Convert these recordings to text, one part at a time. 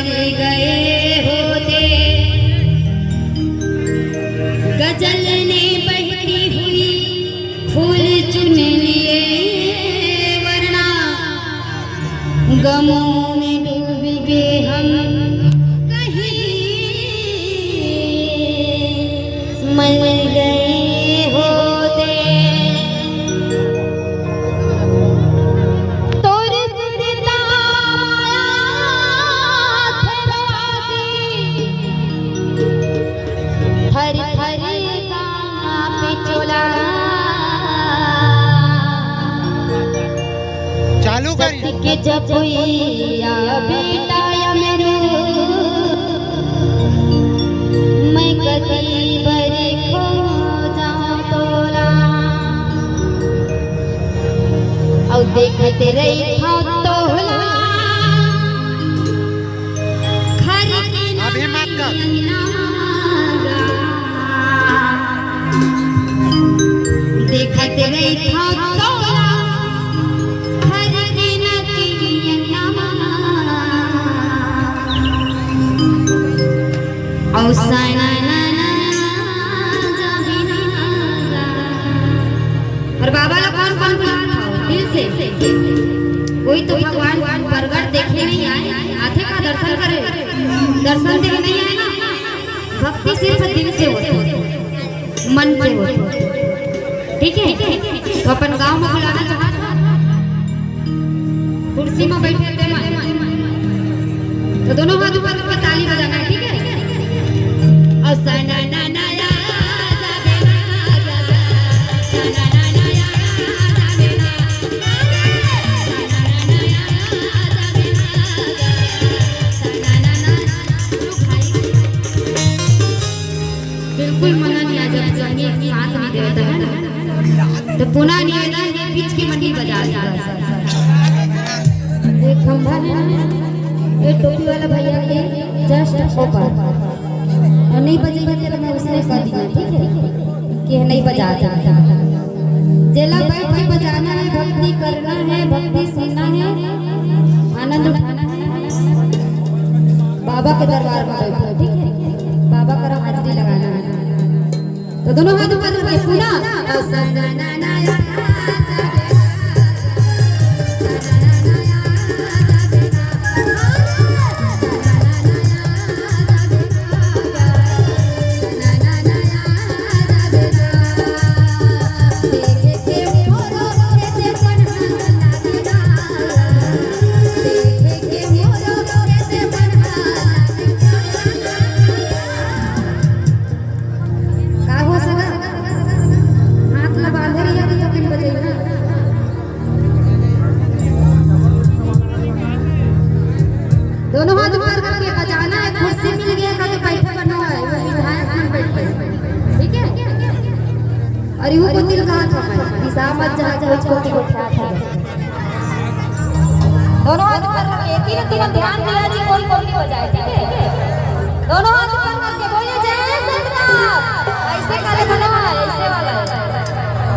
गए होते गजल ने बहती हुई फूल चुन लिए वरना गमों में डूब गए हम कहीं मर गए होते। चालू करिए के जब या बेटा या मेरू मैं कभी बरे खो जाऊं तोला और देखते रही था तोला अभी मत कर देखते रही था तोला और बाबा लोग कौन कौन बुलाता हो दिल से? कोई तो भगवान प्रगट देखने नहीं आए, आते का दर्शन करे, दर्शन देने नहीं आए ना। भक्ति सिर्फ दिल से होती, मन से होती, ठीक है? तो अपन गांव में बुलाना चाहता, कुर्सी में बैठे थे मन, तो दोनों हाथ ऊपर ताली बजाना है, ठीक है? और सना ना ना बिल्कुल मना नहीं, जब संगीत साथ में देता है ना तो पुनः निवेदन है बीच की मंडी बजा दिया। एक खंभा है ये टोपी वाला भैया के जस्ट ऊपर और नहीं बजेगा तेरा मैं उसने कर दिया, ठीक है कि नहीं बजा जाता। जेला बैठ के बजाना है, भक्ति करना है, भक्ति सुनना है, आनंद उठाना है, बाबा के दरबार में बैठो, ठीक है? बाबा का हाजिरी लगाना है। तो दोनों हाथ ऊपर करके पूरा दोनों हाथ ऊपर करके बजाना है। कुर्सी मिल गया का तो बैठे बनो है, वो विधायक में बैठे, ठीक है? और यूं को दिल कहां था दिशा मत जा जा को की उठा था। दोनों हाथ ऊपर करके तीन तीन ध्यान दिया जी, कोई कोई बजाए, ठीक है? दोनों हाथ ऊपर करके बोलिए जय सतनाम। ऐसे करे बना है, ऐसे वाला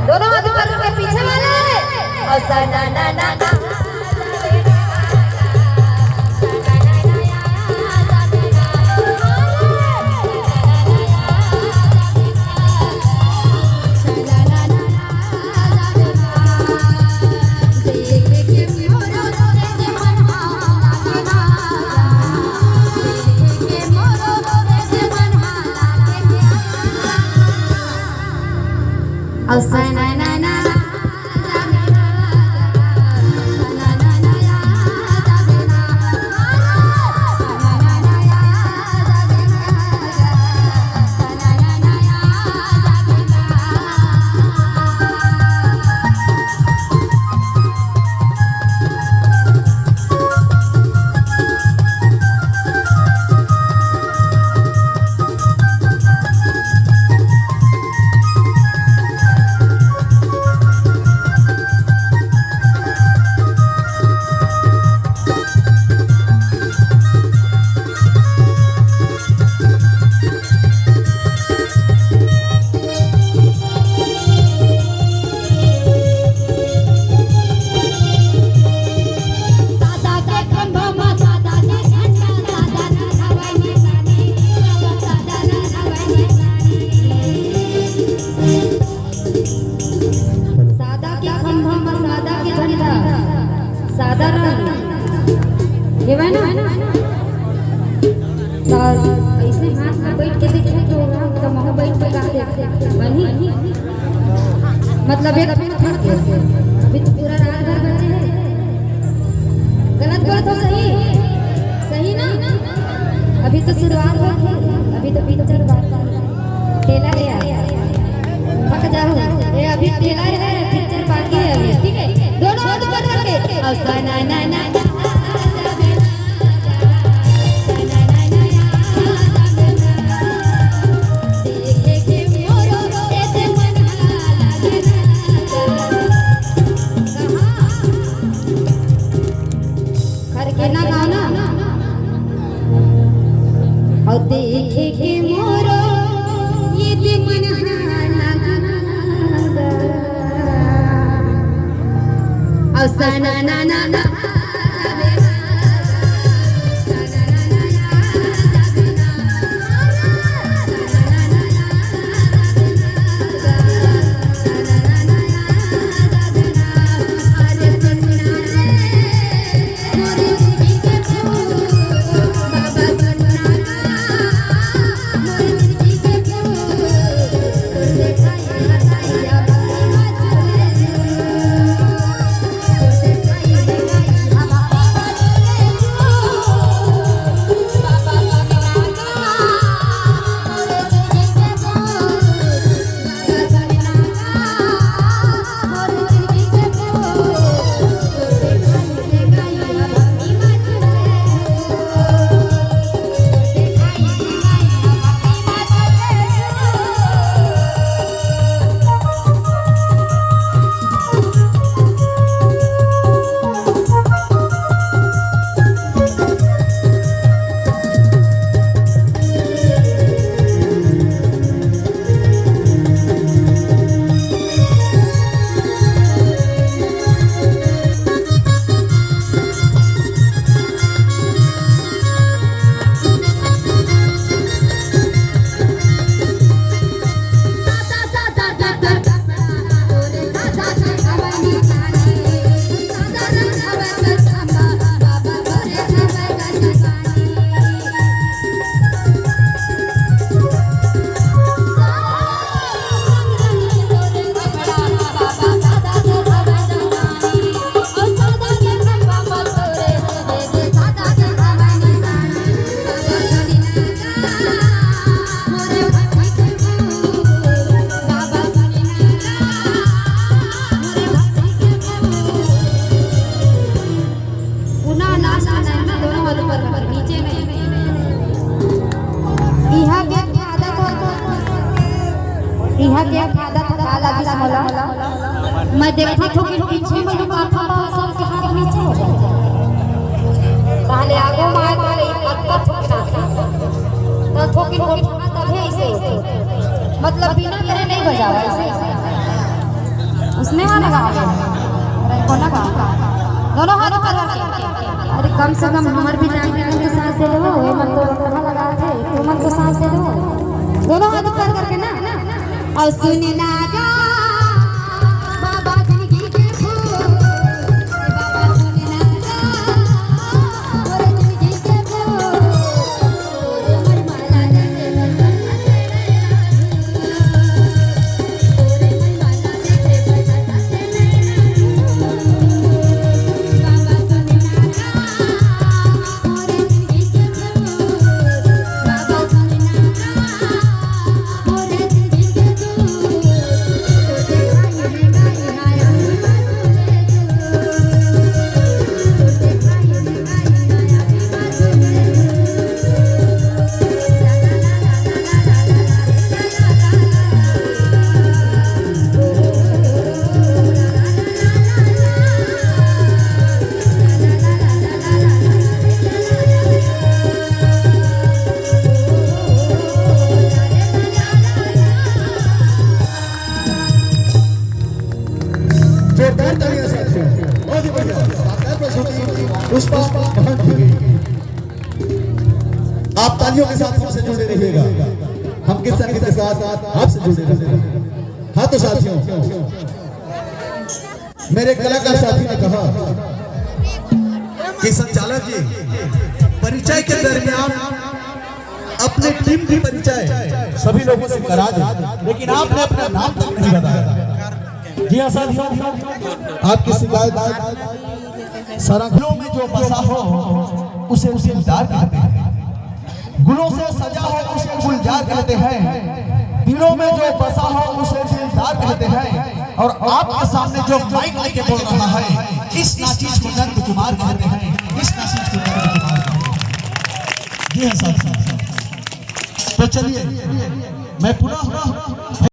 दोनों हाथ ऊपर करके पीछे वाले और सना ना ना ना और सना ना ना बनी मतलब एक थक गए अभी तो पूरा रात भर बचे हैं। गलत बोला तो सही सही ना अभी तो शुरुआत हुई अभी तो पिक्चर टेला है थक जाओ ये अभी टेला है पिक्चर बाकी है अभी ठीक है दोनों हाथ ऊपर करके और ना ना ना और देखे के मोरो ये दे मन और सना ना ना ना मैं देखा तो कि पीछे में जो माथा बा सब के हाथ नीचे हो जाए पहले आगो मार मारे अक्का ठोकना तो ठोकी ठोकना तब है इसे मतलब बिना करे नहीं बजावा इसे उसने वहां लगा को लगा दोनों हाथ ऊपर करके अरे कम से कम हमार भी जान के साथ दे दो ये मत तो कहां लगा थे तुम मत को साथ दे दो दोनों हाथ ऊपर करके ना और सुने ना गा आप तालियों के साथ हमसे जुड़े रहिएगा, हम किस संगीत के साथ आपसे जुड़े रहिएगा। हाँ तो साथियों, मेरे कलाकार साथी ने कहा कि संचालक जी परिचय के दरमियान अपने टीम की परिचय सभी लोगों से करा दे, लेकिन आपने अपना नाम तक नहीं बताया। जी हाँ साथियों, आपकी शिकायत सरगुलों में जो बसा हो उसे गुलजार कहते हैं, गुलों से सजा हो उसे गुलजार कहते हैं, दिलों में जो बसा हो उसे दिलदार कहते हैं। और आपके सामने जो माइक लेके बोल रहा है इस नाचीज को नंद कुमार कहते हैं, इस नाचीज को नंद कुमार कहते हैं। जी हाँ साथियों, तो चलिए मैं पुनः